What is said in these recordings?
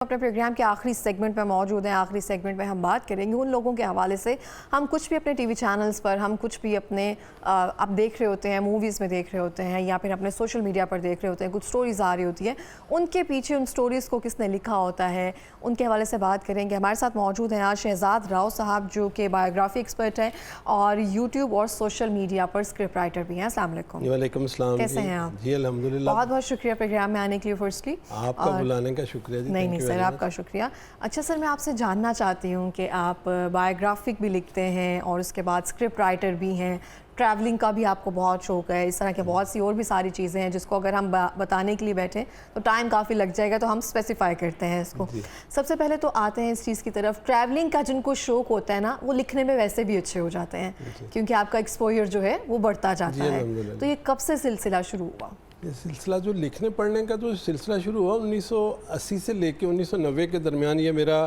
अपने प्रोग्राम के आखिरी सेगमेंट में मौजूद हैं। आखिरी सेगमेंट में हम बात करेंगे उन लोगों के हवाले से, हम कुछ भी अपने टीवी चैनल्स पर, हम कुछ भी अपने आप देख रहे होते हैं, मूवीज़ में देख रहे होते हैं या फिर अपने सोशल मीडिया पर देख रहे होते हैं, कुछ स्टोरीज़ आ रही होती हैं, उनके पीछे उन स्टोरीज़ को किसने लिखा होता है, उनके हवाले से बात करेंगे। हमारे साथ मौजूद हैं आज शहजाद राव साहब, जो कि बायोग्राफी एक्सपर्ट हैं और यूट्यूब और सोशल मीडिया पर स्क्रिप्ट राइटर भी हैं। अस्सलाम वालेकुम। वालेकुम अस्सलाम। कैसे हैं आप? जी अल्हम्दुलिल्लाह। बहुत बहुत शुक्रिया प्रोग्राम में आने के लिए फर्स्टली। आपका बुलाने का शुक्रिया जी। नहीं सर, आपका शुक्रिया। अच्छा सर, मैं आपसे जानना चाहती हूँ कि आप बायोग्राफिक भी लिखते हैं और उसके बाद स्क्रिप्ट राइटर भी हैं, ट्रैवलिंग का भी आपको बहुत शौक़ है, इस तरह के बहुत सी और भी सारी चीज़ें हैं जिसको अगर हम बताने के लिए बैठें तो टाइम काफ़ी लग जाएगा, तो हम स्पेसिफाई करते हैं इसको। सबसे पहले तो आते हैं इस चीज़ की तरफ, ट्रैवलिंग का जिनको शौक़ होता है ना, वो लिखने में वैसे भी अच्छे हो जाते हैं क्योंकि आपका एक्सपोजर जो है वो बढ़ता जाता है। तो ये कब से सिलसिला शुरू हुआ? ये सिलसिला जो लिखने पढ़ने का जो सिलसिला शुरू हुआ 1980 से लेके 1990 के दरमियान, ये मेरा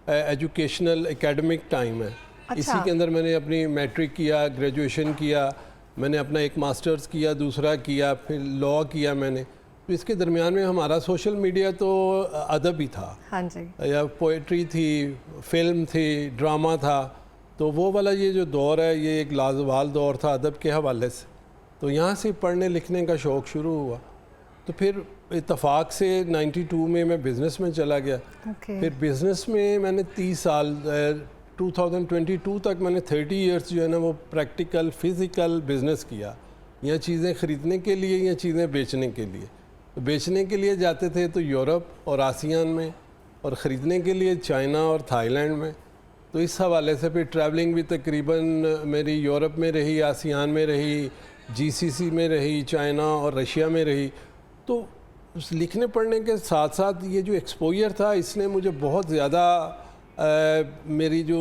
एजुकेशनल एकेडमिक टाइम है। अच्छा। इसी के अंदर मैंने अपनी मैट्रिक किया, ग्रेजुएशन किया, मैंने अपना एक मास्टर्स किया, दूसरा किया, फिर लॉ किया मैंने। तो इसके दरमियान में हमारा सोशल मीडिया तो अदब ही था। हाँ जी। या पोइट्री थी, फिल्म थी, ड्रामा था। तो वो वाला ये जो दौर है, ये एक लाजवाल दौर था अदब के हवाले से। तो यहाँ से पढ़ने लिखने का शौक़ शुरू हुआ। तो फिर इत्तफाक से 92 में मैं बिज़नेस में चला गया। फिर बिज़नेस में मैंने 30 साल 2022 तक मैंने 30 इयर्स जो है ना वो प्रैक्टिकल फ़िज़िकल बिज़नेस किया। यहाँ चीज़ें ख़रीदने के लिए या चीज़ें बेचने के लिए। तो बेचने के लिए जाते थे तो यूरोप और आसियान में, और ख़रीदने के लिए चाइना और थाईलैंड में। तो इस हवाले से फिर ट्रैवलिंग भी तकरीबन मेरी यूरोप में रही, आसियान में रही, जीसीसी में रही, चाइना और रशिया में रही। तो उस लिखने पढ़ने के साथ साथ ये जो एक्सपोजर था, इसने मुझे बहुत ज़्यादा मेरी जो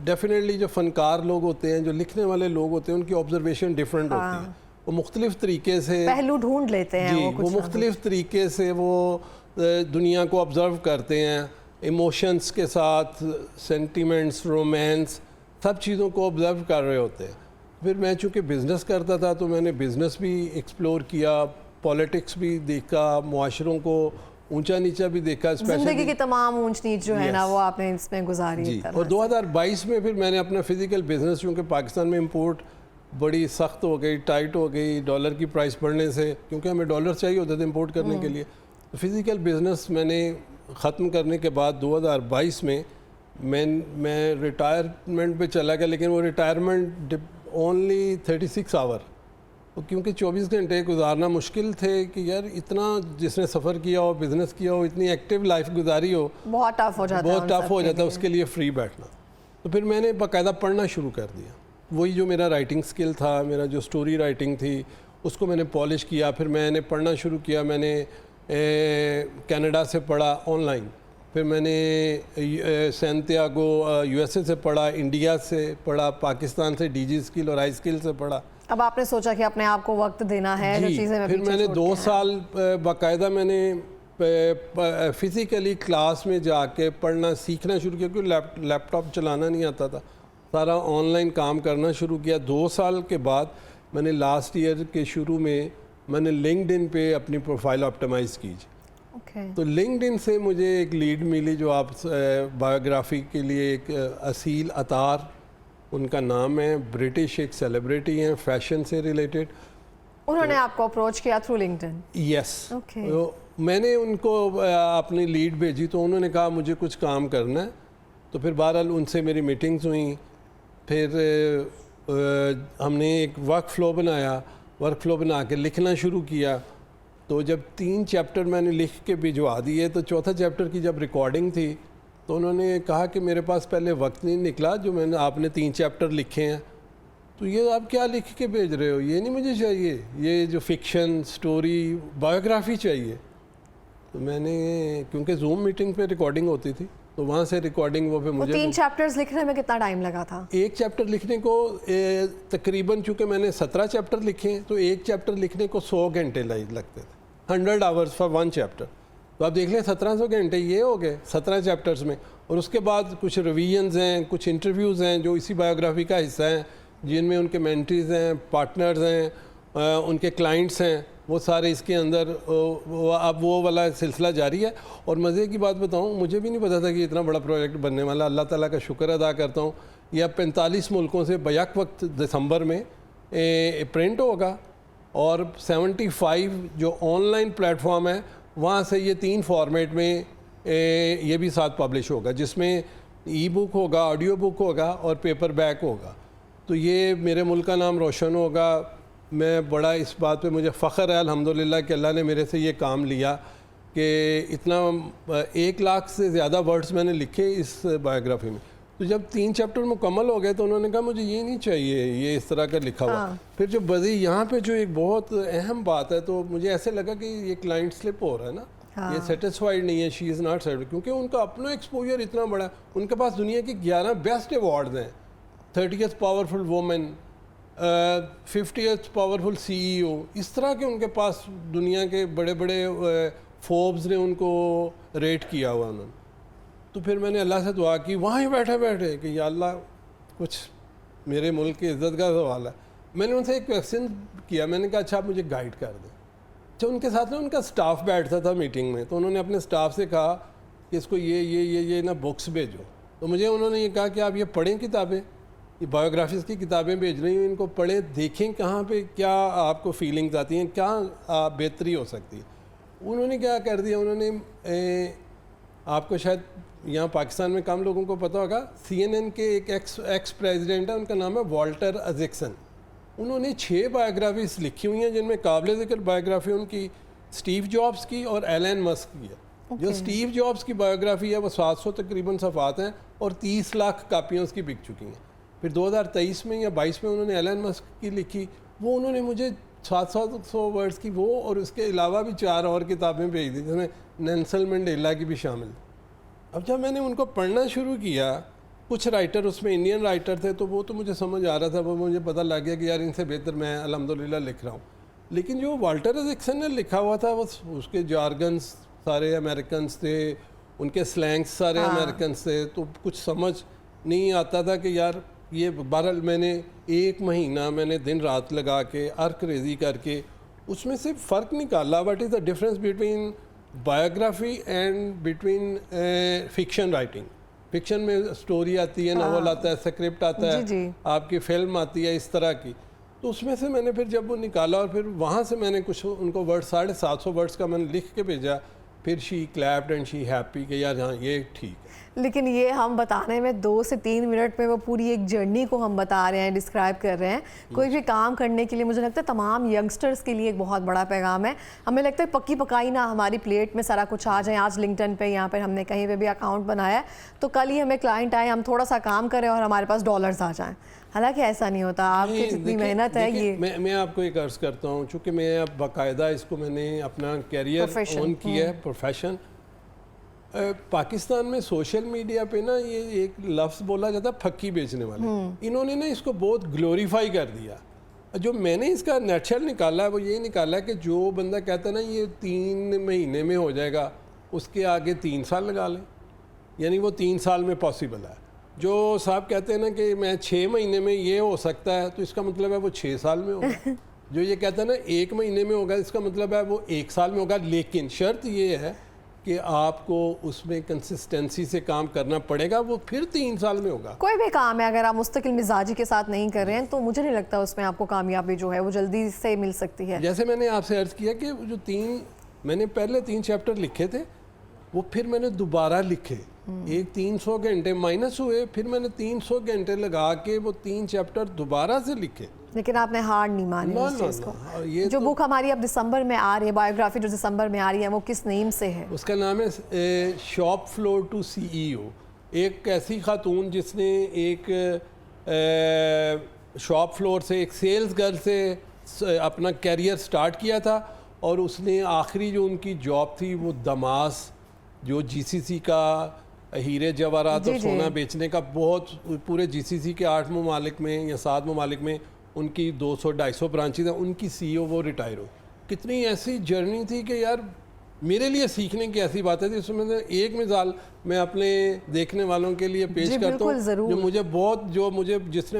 डेफिनेटली जो फ़नकार लोग होते हैं, जो लिखने वाले लोग होते हैं, उनकी ऑब्जर्वेशन डिफरेंट होती है। वो मुख्तलिफ़ तरीके से पहलू ढूंढ लेते हैं। जी, वो मुख्तलिफ़ तरीके से वो दुनिया को ऑब्ज़र्व करते हैं, इमोशंस के साथ, सेंटिमेंट्स, रोमांस, सब चीज़ों को ऑब्ज़र्व कर रहे होते हैं। फिर मैं चूँकि बिज़नेस करता था तो मैंने बिज़नेस भी एक्सप्लोर किया, पॉलिटिक्स भी देखा, मुआशरों को ऊंचा नीचा भी देखा, ज़िंदगी की तमाम ऊंच नीच जो है ना वो आपने इसमें गुजारी जी। और 2022 में फिर मैंने अपना फ़िज़िकल बिज़नेस, क्योंकि पाकिस्तान में इंपोर्ट बड़ी सख्त हो गई, टाइट हो गई डॉलर की प्राइस बढ़ने से, क्योंकि हमें डॉलर चाहिए होते थे इंपोर्ट करने के लिए। तो फ़िज़िकल बिज़नेस मैंने ख़त्म करने के बाद 2022 में मैं रिटायरमेंट पे चला गया। लेकिन वो रिटायरमेंट ओनली 36 आवर, क्योंकि 24 घंटे गुजारना मुश्किल थे कि यार इतना जिसने सफ़र किया हो, बिज़नेस किया हो, इतनी एक्टिव लाइफ गुजारी हो, बहुत टफ हो जाता है उसके लिए फ्री बैठना। तो फिर मैंने बाकायदा पढ़ना शुरू कर दिया। वही जो मेरा राइटिंग स्किल था, मेरा जो स्टोरी राइटिंग थी, उसको मैंने पॉलिश किया। फिर मैंने पढ़ना शुरू किया। मैंने कनाडा से पढ़ा ऑनलाइन, फिर मैंने सैंटियागो यूएसए से पढ़ा, इंडिया से पढ़ा, पाकिस्तान से डीजी स्किल और आई स्किल से पढ़ा। अब आपने सोचा कि अपने आप को वक्त देना है, जो चीज़ें मैं फिर मैंने 2 साल बाकायदा मैंने फ़िज़िकली क्लास में जाके पढ़ना सीखना शुरू किया, क्योंकि लैपटॉप चलाना नहीं आता था। सारा ऑनलाइन काम करना शुरू किया। 2 साल के बाद मैंने लास्ट ईयर के शुरू में मैंने लिंक्डइन पे अपनी प्रोफाइल ऑप्टिमाइज़ की। तो लिंक्डइन से मुझे एक लीड मिली, जो आप बायोग्राफी के लिए एक असील अतार उनका नाम है, ब्रिटिश एक सेलिब्रिटी हैं फैशन से रिलेटेड। उन्होंने आपको अप्रोच किया थ्रू लिंक्डइन? यस। तो मैंने उनको अपनी लीड भेजी, तो उन्होंने कहा मुझे कुछ काम करना है। तो फिर बहरहाल उनसे मेरी मीटिंग्स हुई। फिर हमने एक वर्क फ्लो बना के लिखना शुरू किया। तो जब 3 चैप्टर मैंने लिख के भिजवा दिए, तो चौथा चैप्टर की जब रिकॉर्डिंग थी तो उन्होंने कहा कि मेरे पास पहले वक्त नहीं निकला, जो आपने 3 चैप्टर लिखे हैं, तो ये आप क्या लिख के भेज रहे हो, ये नहीं मुझे चाहिए, ये जो फिक्शन स्टोरी बायोग्राफी चाहिए। तो मैंने, क्योंकि जूम मीटिंग पे रिकॉर्डिंग होती थी, तो वहाँ से रिकॉर्डिंग वो पे मुझे 3 चैप्टर्स लिखने में कितना टाइम लगा था? एक चैप्टर लिखने को तकरीबन, चूँकि मैंने 17 चैप्टर लिखे, तो एक चैप्टर लिखने को 100 घंटे लगते थे, 100 आवर्स फॉर 1 चैप्टर। तो आप देख लें 1700 घंटे ये हो गए 17 चैप्टर्स में। और उसके बाद कुछ रिवीजन्स हैं, कुछ इंटरव्यूज़ हैं जो इसी बायोग्राफी का हिस्सा हैं, जिनमें उनके मेंटीज़ हैं, पार्टनर्स हैं, उनके क्लाइंट्स हैं, वो सारे इसके अंदर अब वो वाला सिलसिला जारी है। और मज़े की बात बताऊं, मुझे भी नहीं पता था कि इतना बड़ा प्रोजेक्ट बनने वाला। अल्लाह ताला का शुक्र अदा करता हूं, ये अब 45 मुल्कों से बैक वक्त दिसंबर में प्रिंट होगा और 75 जो ऑनलाइन प्लेटफॉर्म है वहाँ से ये 3 फॉर्मेट में ये भी साथ पब्लिश होगा, जिसमें ई बुक होगा, ऑडियो बुक होगा और पेपर बैक होगा। तो ये मेरे मुल्क का नाम रोशन होगा। मैं बड़ा इस बात पे मुझे फ़ख्र है अल्हम्दुलिल्लाह कि अल्लाह ने मेरे से ये काम लिया कि इतना 1 लाख से ज़्यादा वर्ड्स मैंने लिखे इस बायोग्राफी में। तो जब 3 चैप्टर मुकम्मल हो गए तो उन्होंने कहा मुझे ये नहीं चाहिए ये इस तरह का लिखा हुआ। फिर जो बदी यहाँ पे जो एक बहुत अहम बात है, तो मुझे ऐसे लगा कि ये क्लाइंट स्लिप हो रहा है ना, ये सेटिस्फाइड नहीं है, शी इज़ नॉट सेटिस्फाइड, क्योंकि उनका अपना एक्सपोजर इतना बड़ा है। उनके पास दुनिया की 11 बेस्ट अवार्ड्स हैं, 30th powerful women, 50th powerful CEO, इस तरह के उनके पास दुनिया के बड़े बड़े फोर्ब्स ने उनको रेट किया हुआ उन्होंने। तो फिर मैंने अल्लाह से दुआ की वहाँ ही बैठे बैठे कि या अल्लाह कुछ मेरे मुल्क की इज़्ज़त का सवाल है। मैंने उनसे एक क्वेश्चन किया, मैंने कहा अच्छा आप मुझे गाइड कर दें। तो उनके साथ में उनका स्टाफ बैठता था मीटिंग में, तो उन्होंने अपने स्टाफ से कहा कि इसको ये ना बुक्स भेजो। तो मुझे उन्होंने ये कहा कि आप ये पढ़ें किताबें, ये बायोग्राफीज़ की किताबें भेज रही हूँ, इनको पढ़ें, देखें कहाँ पे क्या आपको फीलिंग्स आती हैं, क्या बेहतरी हो सकती है। उन्होंने क्या कर दिया, उन्होंने आपको शायद यहाँ पाकिस्तान में कम लोगों को पता होगा, CNN के एक एक्स प्रेसिडेंट है, उनका नाम है वॉल्टर अजिक्सन। उन्होंने 6 बायोग्राफीज लिखी हुई हैं, जिनमें काबिल ज़िक्र बायोग्राफी उनकी स्टीव जॉब्स की और एलन मस्क की है। जो स्टीव जॉब्स की बायोग्राफी है वो 700 तकरीबन सफ़ात हैं और 30 लाख कापियाँ उसकी बिक चुकी हैं। फिर 2023 में या 22 में उन्होंने एलन मस्क की लिखी, वो उन्होंने मुझे 700 वर्ड्स की वो और उसके अलावा भी 4 और किताबें भेज दी, जिसमें नेल्सन मंडेला की भी शामिल। अब जब मैंने उनको पढ़ना शुरू किया, कुछ राइटर उसमें इंडियन राइटर थे, तो वो तो मुझे समझ आ रहा था, वो मुझे पता लग गया कि यार इनसे बेहतर मैं अल्हम्दुलिल्लाह लिख रहा हूँ। लेकिन जो वाल्टर अजिक्सन ने लिखा हुआ था वो उसके जार्गन्स सारे अमेरिकन्स थे, उनके स्लैंग्स सारे अमेरिकन्स थे, तो कुछ समझ नहीं आता था कि यार ये। बहरहाल मैंने 1 महीना मैंने दिन रात लगा के अर्क रेजी करके उसमें से फ़र्क निकाला, what is the difference between biography and between fiction writing. Fiction में स्टोरी आती है, नावल आता है, स्क्रिप्ट आता है, आपकी फिल्म आती है, इस तरह की। तो उसमें से मैंने फिर जब वो निकाला और फिर वहाँ से मैंने कुछ उनको वर्ड 750 वर्ड्स का मैंने लिख के भेजा। फिर she clapped and she happy कि यार हाँ ये ठीक है। लेकिन ये हम बताने में 2 से 3 मिनट में वो पूरी एक जर्नी को हम बता रहे हैं, डिस्क्राइब कर रहे हैं। कोई भी काम करने के लिए मुझे लगता है तमाम यंगस्टर्स के लिए एक बहुत बड़ा पैगाम है। हमें लगता है पक्की पकाई ना हमारी प्लेट में सारा कुछ आ जाए। आज लिंक्डइन पे यहाँ पर हमने कहीं पे भी अकाउंट बनाया है तो कल ही हमें क्लाइंट आए, हम थोड़ा सा काम करें और हमारे पास डॉलर्स आ जाएं। हालांकि ऐसा नहीं होता, आपकी जितनी मेहनत है ये। मैं आपको एक अर्ज़ करता हूँ, चूँकि मैं अब बाकायदा इसको मैंने अपना कैरियर ऑन किया है, प्रोफेशन। पाकिस्तान में सोशल मीडिया पे ना ये एक लफ्ज़ बोला जाता है फक्की बेचने वाले। इन्होंने ना इसको बहुत ग्लोरीफाई कर दिया। जो मैंने इसका नेचुरल निकाला है वो ये निकाला है कि जो बंदा कहता है ना ये 3 महीने में हो जाएगा, उसके आगे 3 साल लगा लें, यानी वो 3 साल में पॉसिबल है। जो साहब कहते हैं ना कि मैं 6 महीने में ये हो सकता है, तो इसका मतलब है वो 6 साल में होगा। जो ये कहता है ना 1 महीने में होगा, इसका मतलब है वो 1 साल में होगा। लेकिन शर्त ये है कि आपको उसमें कंसिस्टेंसी से काम करना पड़ेगा, वो फिर 3 साल में होगा। कोई भी काम है अगर आप मुस्तकिल मिजाजी के साथ नहीं कर रहे हैं तो मुझे नहीं लगता उसमें आपको कामयाबी जो है वो जल्दी से मिल सकती है। जैसे मैंने आपसे अर्ज़ किया कि जो मैंने पहले 3 चैप्टर लिखे थे वो फिर मैंने दोबारा लिखे, एक 300 घंटे माइनस हुए, फिर मैंने 300 घंटे लगा के वो 3 चैप्टर दोबारा से लिखे। लेकिन आपने हार नहीं मानी उस चीज़ को। ये जो बुक हमारी अब दिसंबर में आ रही है, बायोग्राफी जो दिसंबर में आ रही है, वो किस नेम से है? उसका नाम है शॉप फ्लोर टू CEO। एक ऐसी खातून जिसने एक शॉप फ्लोर से, एक सेल्स गर्ल से अपना कैरियर स्टार्ट किया था और उसने आखिरी जो उनकी जॉब थी वो दमास, जो GCC का हीरे जवाहरात और सोना बेचने का, बहुत पूरे GCC के 8 ममालिक में या 7 ममालिक में उनकी 200-250 ब्रांचेज हैं, उनकी CEO वो रिटायर हो। कितनी ऐसी जर्नी थी कि यार मेरे लिए सीखने की ऐसी बातें थी। उसमें से एक मिसाल मैं अपने देखने वालों के लिए पेश करता हूँ, जिसने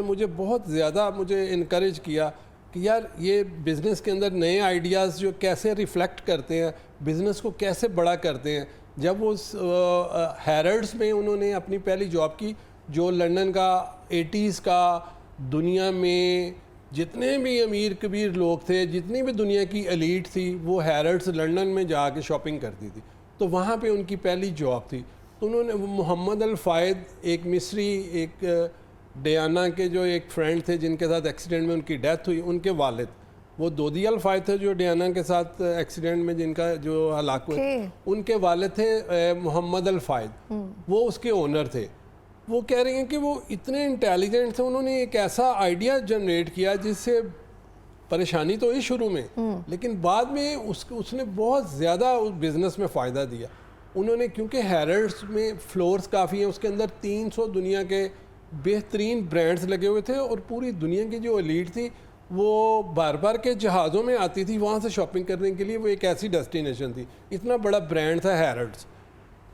मुझे बहुत ज़्यादा मुझे इनकरेज किया कि यार ये बिज़नेस के अंदर नए आइडियाज़ जो कैसे रिफ्लेक्ट करते हैं, बिज़नेस को कैसे बड़ा करते हैं। जब वो हैरल्ड्स में उन्होंने अपनी पहली जॉब की, जो लंदन का 80s का दुनिया में जितने भी अमीर कबीर लोग थे, जितनी भी दुनिया की एलीट थी, वो हैरल्ड्स लंदन में जाके शॉपिंग करती थी। तो वहाँ पे उनकी पहली जॉब थी। तो उन्होंने मोहम्मद अल फ़ायद, एक मिस्री, एक डियाना के जो एक फ्रेंड थे जिनके साथ एक्सीडेंट में उनकी डेथ हुई, उनके वालिद, वो दोदी अल फ़ायद थे जो डियाना के साथ एक्सीडेंट में जिनका जो हलाक हुए, उनके वालिद थे मोहम्मद अल फ़ायद, वो उसके ओनर थे। वो कह रहे हैं कि वो इतने इंटेलिजेंट थे, उन्होंने एक ऐसा आइडिया जनरेट किया जिससे परेशानी तो हुई शुरू में, लेकिन बाद में उसने बहुत ज़्यादा उस बिज़नेस में फ़ायदा दिया। उन्होंने, क्योंकि हैरल्ड्स में फ्लोर्स काफ़ी हैं, उसके अंदर 300 दुनिया के बेहतरीन ब्रांड्स लगे हुए थे और पूरी दुनिया की जो एलीट थी वो बार बार के जहाज़ों में आती थी वहाँ से शॉपिंग करने के लिए। वो एक ऐसी डेस्टिनेशन थी, इतना बड़ा ब्रांड था हैरल्ड्स।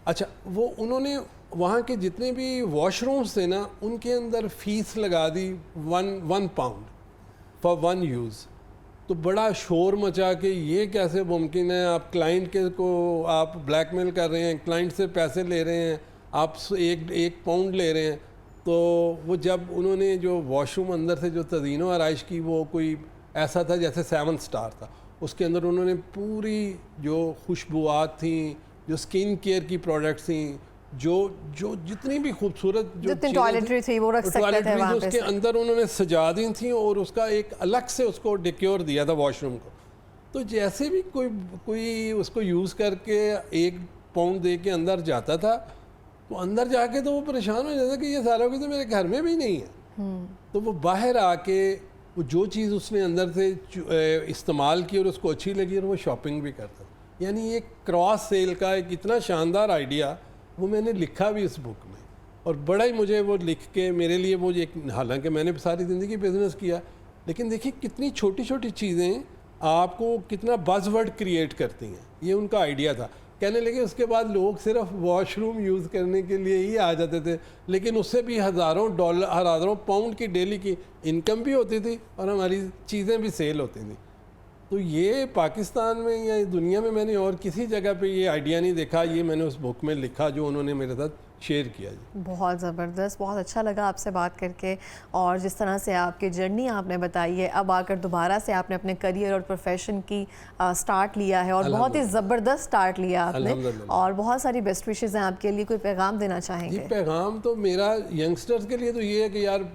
अच्छा, वो उन्होंने वहाँ के जितने भी वॉशरूम्स थे ना, उनके अंदर फ़ीस लगा दी one pound for one use. तो बड़ा शोर मचा के ये कैसे मुमकिन है, आप क्लाइंट के को आप ब्लैकमेल कर रहे हैं, क्लाइंट से पैसे ले रहे हैं, आप एक पाउंड ले रहे हैं। तो वो जब उन्होंने जो वॉशरूम अंदर से जो तज़ीनो आराइश की, वो कोई ऐसा था जैसे 7 स्टार था। उसके अंदर उन्होंने पूरी जो खुशबुआत थी, जो स्किन केयर की प्रोडक्ट्स थी, जो जो जितनी भी खूबसूरत जो टॉयलेटरी थी वो रख सकते थे वहाँ पे, उसके अंदर उन्होंने सजा दी थी और उसका एक अलग से उसको डेक्योर दिया था वॉशरूम को। तो जैसे भी कोई उसको यूज़ करके 1 पाउंड दे के अंदर जाता था, तो अंदर जाके तो वो परेशान हो जाता कि ये सारा कुछ तो मेरे घर में भी नहीं है। तो वो बाहर आके वो जो चीज़ उसने अंदर से इस्तेमाल की और उसको अच्छी लगी और वो शॉपिंग भी करता। यानी ये क्रॉस सेल का एक इतना शानदार आइडिया वो मैंने लिखा भी इस बुक में, और बड़ा ही मुझे वो लिख के मेरे लिए वो एक, हालांकि मैंने सारी ज़िंदगी बिज़नेस किया, लेकिन देखिए कितनी छोटी छोटी चीज़ें आपको कितना बज़वर्ड क्रिएट करती हैं। ये उनका आइडिया था। कहने लगे उसके बाद लोग सिर्फ वॉशरूम यूज़ करने के लिए ही आ जाते थे, लेकिन उससे भी हज़ारों पाउंड की डेली की इनकम भी होती थी और हमारी चीज़ें भी सेल होती थी। तो ये पाकिस्तान में या दुनिया में मैंने और किसी जगह पे ये आइडिया नहीं देखा। ये मैंने उस बुक में लिखा जो उन्होंने मेरे साथ शेयर किया जी। बहुत ज़बरदस्त, बहुत अच्छा लगा आपसे बात करके, और जिस तरह से आपकी जर्नी आपने बताई है, अब आकर दोबारा से आपने अपने करियर और प्रोफेशन की स्टार्ट लिया है, और बहुत ही ज़बरदस्त स्टार्ट लिया आपने, और बहुत सारी बेस्ट विशेज़ हैं आपके लिए। कोई पैगाम देना चाहेंगे? जी, पैगाम तो मेरा यंगस्टर्स के लिए तो ये है कि यार,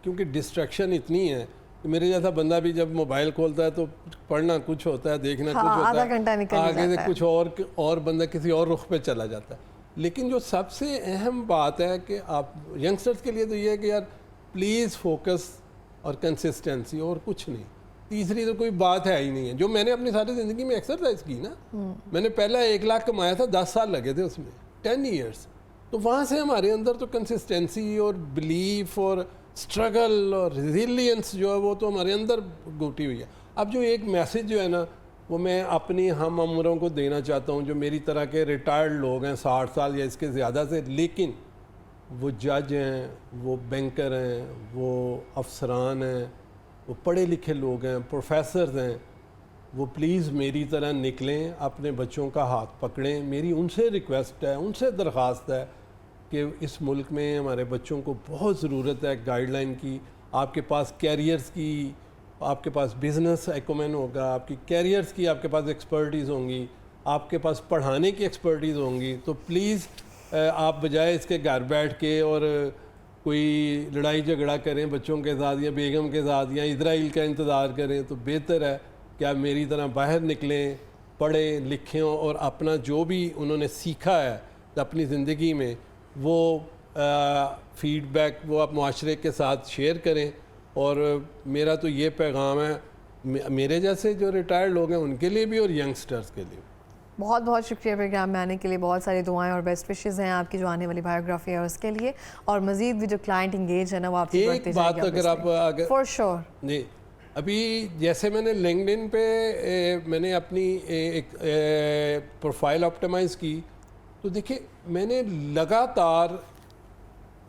क्योंकि डिस्ट्रैक्शन इतनी है, मेरे जैसा बंदा भी जब मोबाइल खोलता है तो पढ़ना कुछ होता है, देखना कुछ होता है, आधा घंटा निकल जाता है, आगे से कुछ और बंदा किसी और रुख पे चला जाता है। लेकिन जो सबसे अहम बात है कि आप यंगस्टर्स के लिए तो ये है कि यार प्लीज़ फोकस और कंसिस्टेंसी, और कुछ नहीं। तीसरी तो कोई बात है ही नहीं है। जो मैंने अपनी सारी ज़िंदगी में एक्सरसाइज की ना, मैंने पहला 1 लाख कमाया था, 10 साल लगे थे उसमें, 10 ईयर्स। तो वहाँ से हमारे अंदर तो कंसिस्टेंसी और बिलीफ और स्ट्रगल और रिजिलियंस जो है वो तो हमारे अंदर घुटी हुई है। अब जो एक मैसेज जो है ना, वो मैं अपनी हम उम्रों को देना चाहता हूँ, जो मेरी तरह के रिटायर्ड लोग हैं 60 साल या इसके ज़्यादा से, लेकिन वो जज हैं, वो बैंकर हैं, वो अफसरान हैं, वो पढ़े लिखे लोग हैं, प्रोफेसर हैं, वो प्लीज़ मेरी तरह निकलें, अपने बच्चों का हाथ पकड़ें। मेरी उनसे रिक्वेस्ट है, उनसे दरख्वास्त है कि इस मुल्क में हमारे बच्चों को बहुत ज़रूरत है गाइडलाइन की। आपके पास कैरियर्स की, आपके पास बिज़नेस एक्मेन होगा, आपकी कैरियर्स की आपके पास एक्सपर्टीज़ होंगी, आपके पास पढ़ाने की एक्सपर्टीज़ होंगी। तो प्लीज़ आप बजाय इसके घर बैठ के और कोई लड़ाई झगड़ा करें बच्चों के साथ या बेगम के साथ या इजराइल का इंतज़ार करें, तो बेहतर है कि आप मेरी तरह बाहर निकलें, पढ़ें लिखें और अपना जो भी उन्होंने सीखा है अपनी ज़िंदगी में वो फीडबैक वो आप माशरे के साथ शेयर करें। और मेरा तो ये पैगाम है मेरे जैसे जो रिटायर्ड लोग हैं उनके लिए भी और यंगस्टर्स के लिए। बहुत बहुत शुक्रिया प्रोग्राम में आने के लिए। बहुत सारी दुआएं और बेस्ट विशेज़ हैं आपकी जो आने वाली बायोग्राफी है उसके लिए, और मज़ीद भी जो क्लाइंट इंगेज है ना वो आपकी बढ़ती जाएगी। एक बात अगर आप फॉर श्योर जी, अभी जैसे मैंने लिंक्डइन पे मैंने अपनी एक प्रोफाइल ऑप्टिमाइज़ की, तो देखिए मैंने लगातार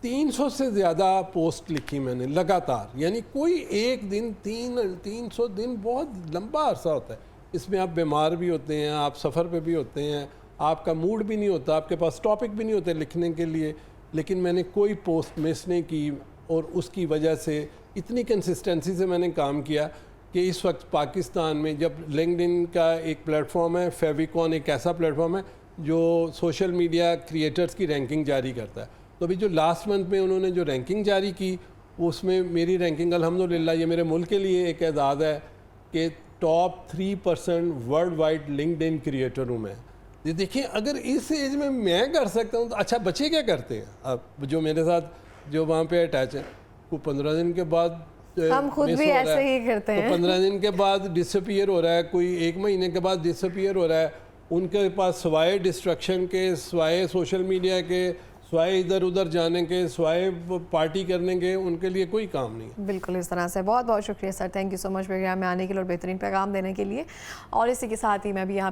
300 से ज़्यादा पोस्ट लिखी मैंने लगातार, यानी कोई एक दिन 300 दिन बहुत लंबा अरसा होता है। इसमें आप बीमार भी होते हैं, आप सफ़र पे भी होते हैं, आपका मूड भी नहीं होता, आपके पास टॉपिक भी नहीं होते लिखने के लिए, लेकिन मैंने कोई पोस्ट मिस नहीं की। और उसकी वजह से इतनी कंसिस्टेंसी से मैंने काम किया कि इस वक्त पाकिस्तान में जब लिंक्डइन का एक प्लेटफॉर्म है, फेविकॉन एक ऐसा प्लेटफॉर्म है जो सोशल मीडिया क्रिएटर्स की रैंकिंग जारी करता है। तो अभी जो लास्ट मंथ में उन्होंने जो रैंकिंग जारी की, उसमें मेरी रैंकिंग अल्हम्दुलिल्लाह, ये मेरे मुल्क के लिए एक एजाज़ है कि top 3% world wide LinkedIn creator हूँ मैं। ये देखिए, अगर इस एज में मैं कर सकता हूँ तो अच्छा बच्चे क्या करते हैं अब जो मेरे साथ जो वहाँ पे अटैच है, वो 15 दिन के बाद हम खुद मिस भी हो रहा ऐसे है, ही करते तो हैं। 15 दिन के बाद डिसअपीयर हो रहा है, कोई 1 महीने के बाद डिसअपीयर हो रहा है। उनके पास सवाए डिस्ट्रक्शन के, सवाए सोशल मीडिया के, सवाए इधर उधर जाने के, सवाए पार्टी करने के, उनके लिए कोई काम नहीं। बिल्कुल इस तरह से। बहुत बहुत शुक्रिया sir, thank you so much programme में आने के लिए और बेहतरीन पैगाम देने के लिए। और इसी के साथ ही मैं भी यहाँ पे